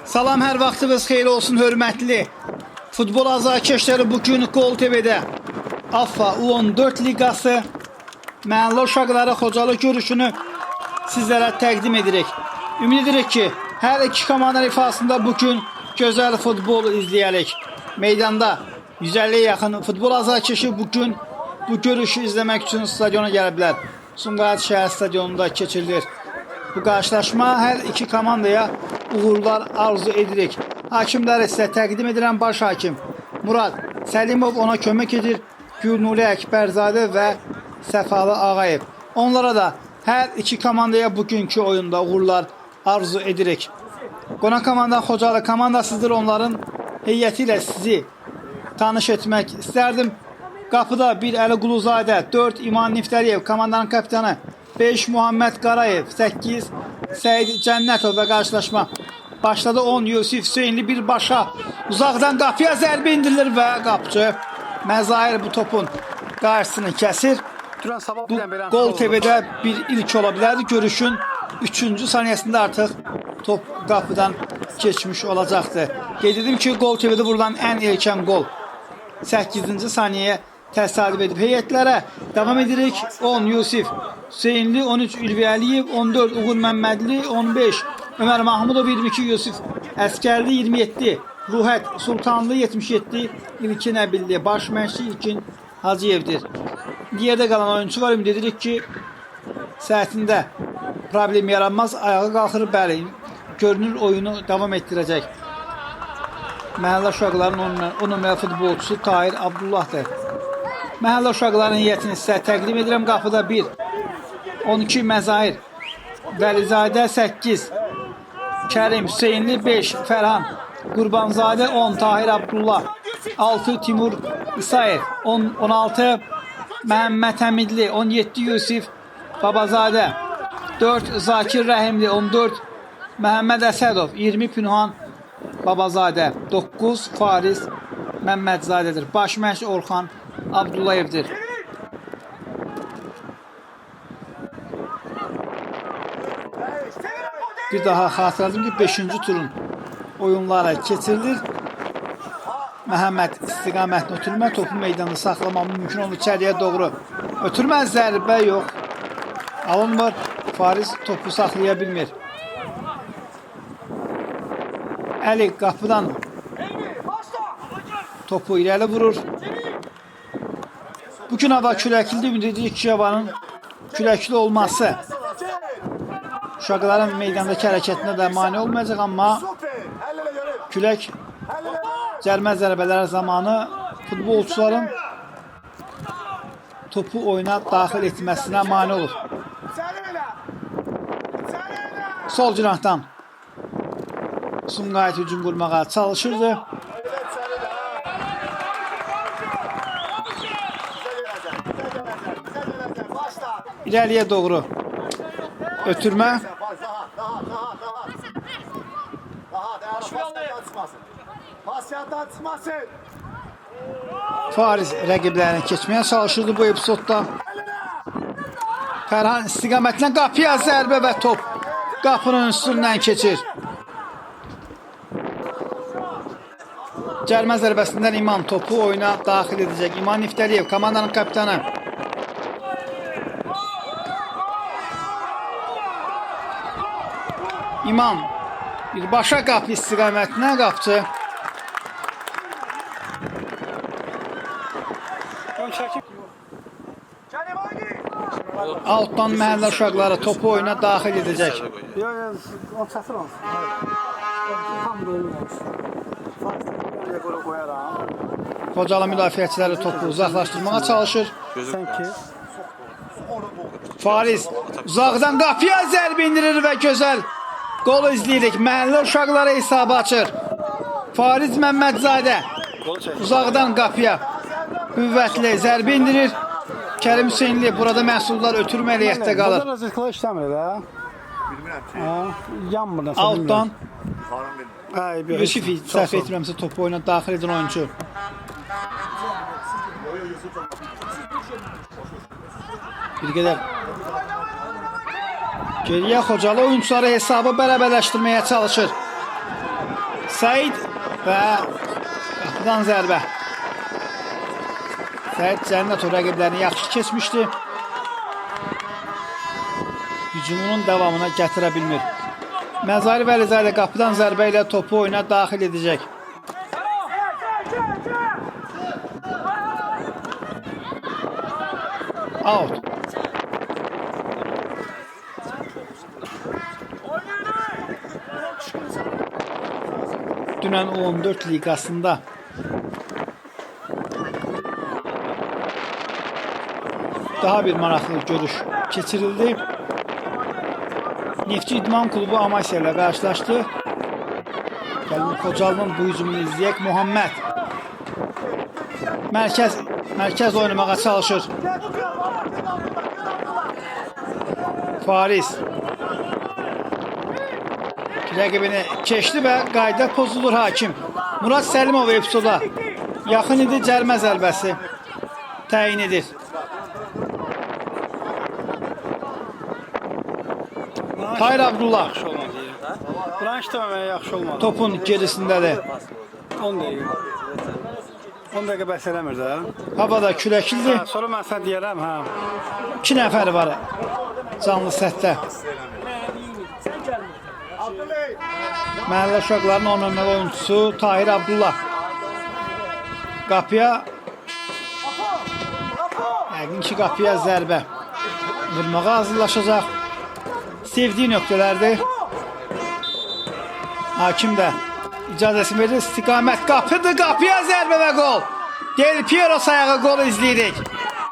Salam, hər vaxtınız xeyir olsun hörmətli. Futbol azarkeşləri bugün Gol TV'də AFFA U14 Liqası məhəllə uşaqları Xocalı görüşünü sizlərə təqdim edirik. Ümid edirik ki, hər iki komanda ifasında bugün gözəl futbol izləyərik. Meydanda 150'ye yaxın futbol azarkeşi bugün bu görüşü izləmək üçün stadiona gəliblər. Sumqayıt şəhər stadionunda keçirilir. Bu qarşılaşma hər iki komandaya uğurlar arzu edirik. Hakimlər isə təqdim edirəm baş hakim Murad Səlimov ona kömək edir. Gülnuri Əkbərzadə və Səfalı Ağayev. Onlara da hər iki komandaya bugünkü oyunda uğurlar arzu edirik. Qonaq komanda Xocalı komandasıdır. Onların heyəti ilə sizi tanış etmək istərdim. Qapıda 1 Əli Quluzadə, 4 İman Niftəliyev, komandanın kapitanı 5 Muhammed Qarayev, 8 Səid Cənnətov və qarşılaşma başladı. 10 Yusif Hüseynli birbaşa uzaqdan qapıya zərbə indirilir və qapıcı Məzahir bu topun qarşısını kəsir. Bu Gol TV'də bir ilk ola bilərdi. Görüşün 3-cü saniyəsində artıq top qapıdan keçmiş olacaqdı. Qeyd edim ki, Gol TV'də vurulan ən erkən gol 8-ci saniyəyə təsadüf edib. Heyətlərə davam edirik. 10 Yusif Hüseynli, 13 Ülvi Əliyev, 14 Uğur Məmmədli, 15 Ömər Mahmudov, 22 Yusuf Əskərli, 27 Ruhət Sultanlı, 77 İlkin Əbilli, baş məşqçi İlkin Hacıyevdir. Yerdə qalan oyuncu var. Ümid edirik ki, səhətində problem yaranmaz. Ayağa qalxır, bəli, görünür oyunu davam etdirəcək. Məhəllə uşaqlarının 10 nömrəli futbolçusu Tahir Abdullahdır. Məhəllə uşaqlarının heyətini sizə təqdim edirəm. Qapıda 1 12 Məzahir Vəlizadə, 8 Kərim Hüseynli, 5 Fərhan Qurbanzadə, 10 Tahir Abdullah, 6 Timur İsayev, 16 Məhəmməd Həmidli, 17 Yusif Babazadə, 4 Zakir Rəhimli, 14 Məhəmməd Əsədov, 20 Pünhan Babazadə, 9 Faris Məmmədzadədir. Baş məşqçi Orxan Abdullayevdir. Bir daha xatırladım ki, 5-ci turun oyunlara keçirilir. Məhəmməd istiqamətini ötürmə, topu meydanda saxlamaq mümkün olur. İçəriyə doğru ötürmə, zərbə yox. Alınmır. Faris topu saxlaya bilmir. Əli qapıdan topu irəli vurur. Bugün hava küləklidir. Ümid edirik ki, havanın küləkli olması uşaqların meydandakı hərəkətinə də mane olmayacaq, amma külək cərmə zərbələri zamanı futbolçuların topu oyuna daxil etməsinə mane olur. Sol cinahdan Sumqayıt hücum qurmağa çalışırdı. İrəliyə doğru ötürmə. Faris rəqiblərini keçməyə çalışırdı bu epizodda. Fərhan istiqamətindən qapıya zərbə və top qapının üstündən keçir. Cərmə zərbəsindən İman topu oyuna daxil edəcək. İman Niftəliyev, komandanın kapitanı. İman birbaşa qapı istiqamətinə qapçı. Altdan məhəllə uşaqları topu oyuna daxil edəcək. Xocalı müdafiəçiləri topu uzaqlaşdırmağa çalışır. Faris uzaqdan qapıya zərbə indirir və gözəl gol izləyirik. Məhəllə uşaqları hesabı açır. Faris Məmmədzadə uzaqdan qapıya qüvvətli zərbə indirir. Kərim Hüseynli burada məhsullar ötürmə heyətdə qalır. Altdan Yusuf səhv etmirəmsə topu oyuna daxil edən oyuncu. Bir qədər geriyə Xocalı oyuncuları hesabı bərabərləşdirməyə çalışır. Səid və qapıdan zərbə. Səid Cənnətov rəqiblərini yaxşı keçmişdi. Hücumunun davamına gətirə bilmir. Məzari Vəlizadə qapıdan zərbə ilə topu oyuna daxil edəcək. Out. Dünən 14 liqasında daha bir maraqlı görüş keçirildi. Neftçi İdman Klubu Amasya ilə qarşılaşdı. Gəlin Xocalının bu hücumunu izləyək. Muhammed mərkəz oynamağa çalışır. Faris rəqibini keçdi və qayda pozulur hakim. Murad Səlimov epizoda yaxın idi, cərimə zərbəsi təyin edir. Tahir Abdullah Buran işləməməyə yaxşı olmadı. topun gerisindədir. 10 dəqiqə. 10 dəqiqə bəs eləmir də. Havada küləklidir. Sonra mən sənə deyərəm, hə. 2 nəfər var canlı sətdə. Məhəllə uşaqlarının 10 nömrəli oyuncusu Tahir Abdullah. Qapıya yəqin ki qapıya zərbə vurmağa hazırlaşacaq. Sevdiyi nöqtələrdir. Hakim də icazəsini verir. İstiqamət qapıdır. Qapıya zərbə və qol. Del Piero sayağı qol izləyirik.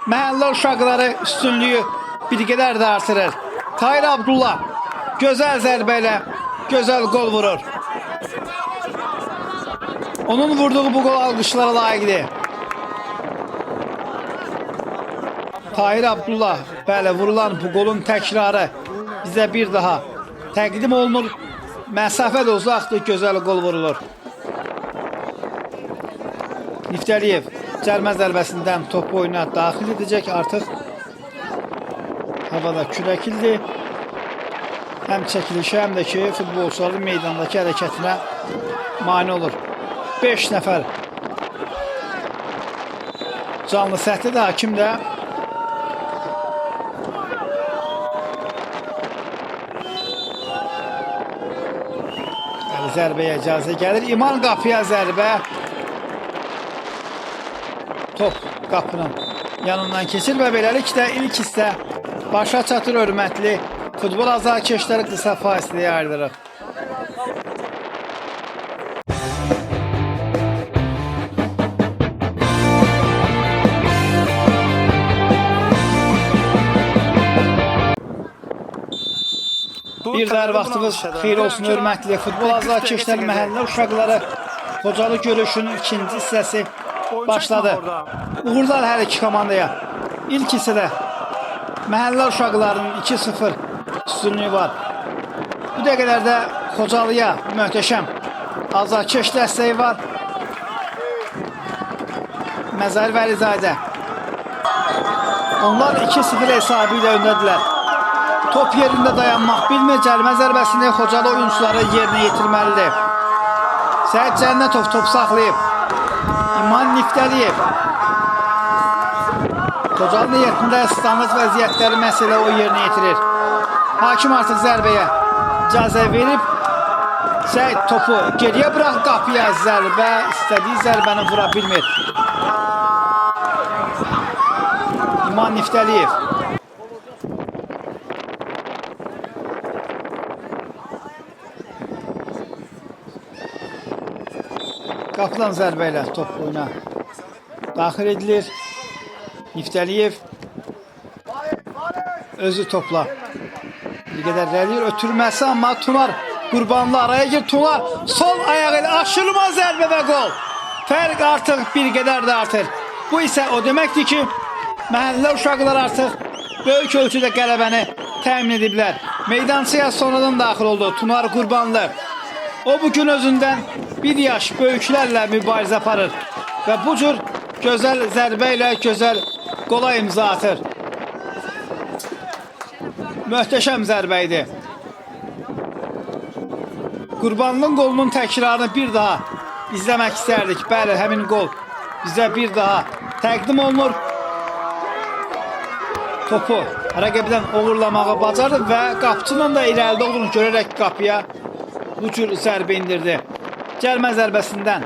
Məhəllə uşaqları üstünlüyü bir qədər də artırır. Tahir Abdullah gözəl zərbə ilə gözəl qol vurur. Onun vurduğu bu qol alqışlara layiqdir. Tahir Abdullah, bəli, vurulan bu qolun təkrarı bizə bir daha təqdim olunur. Məsafə də uzaqdır, gözəl qol vurulur. Niftəliyev cərimə zərbəsindən topu oyuna daxil edəcək. Artıq havada küləklidir. Həm çəkilişə, həm də ki futbolçuların meydandakı hərəkətinə mane olur. 5 nəfər canlı səthdə, hakim də zərbəyə icazə gəlir. İman qapıya zərbə. Top qapının yanından keçir və beləliklə ilk hissə başa çatır. Hörmətli futbol azarkeşləri qısa fasiləyə ayrılır. Bir daha vaxtınız xeyir olsun, hörmətli futbol azarkeşləri, məhəllə uşaqları. Xocalı görüşünün ikinci hissəsi başladı. Uğurlar hər iki komandaya. İlk hissədə məhəllə uşaqlarının 2-0 üstünlüyü var. Bu dəqiqələrdə Xocalıya möhtəşəm azarkeş dəstəyi var. Məzari Vəlizadə. Onlar 2-0 hesabı ilə öndədirlər. Top yerində dayanmaq bilmir. Cərimə zərbəsini Xocalı oyuncuları yerinə yetirməlidir. Səid Cənnətov top saxlayıb. İman Niftəliyev. Xocalı niyyətində standart vəziyyətləri məsələ o yerinə yetirir. Hakim artıq zərbəyə icazə verib. Səid topu geriyə bırax, qapıya zərbə, istədiyi zərbəni vura bilmir. İman Niftəliyev. Qapıdan zərbə ilə top oyuna daxil edilir. Niftəliyev özü topla bir qədər rəliyir, ötürməsi, amma Tunar Qurbanlı araya gir. Tunar sol ayağı ilə aşırma zərbə və qol. Fərq artıq bir qədər də artır. Bu isə o deməkdir ki, məhəllə uşaqlar artıq böyük ölçüdə qələbəni təmin ediblər. Meydançaya sonradan daxil oldu Tunar Qurbanlı. O bugün özündən bir yaş böyüklərlə mübarizə aparır və bu cür gözəl zərbə ilə gözəl qola imza atır. Möhtəşəm zərbə idi. Qurbanlının qolunun təkrarını bir daha izləmək istərdik. Bəli, həmin qol bizə bir daha təqdim olunur. Topu rəqibdən uğurlamağı bacardı və qapıçının da irəlidə olduğunu görərək qapıya bu cür zərbə indirdi. Gəlmə zərbəsindən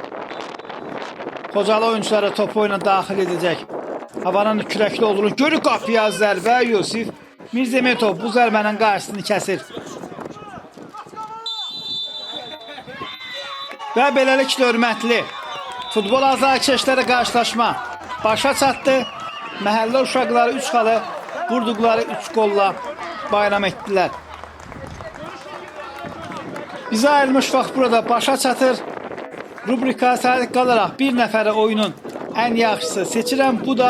Xocalı oyuncuları topu oyuna daxil edəcək. Havanın küləkli olduğunu görür, qapıya zərbə. Yusif Mirzemetov bu zərbənin qarşısını kəsir. Və beləliklə hörmətli futbol azarkeşləri qarşılaşma başa çatdı. Məhəllə uşaqları 3 xalı vurduqları 3 qolla bayram etdilər. Bizə ayrılmış vaxt burada başa çatır. Rubrika sadiq qalaraq bir nəfəri oyunun ən yaxşısı seçirəm. Bu da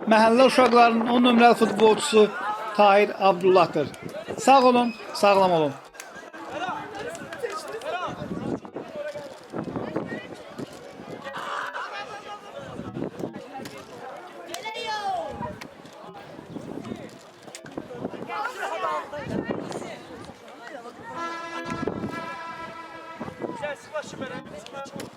məhəllə uşaqlarının 10 nömrəli futbolçusu Tahir Abdullahdır. Sağ olun, sağlam olun. Sen sıklaşın bana.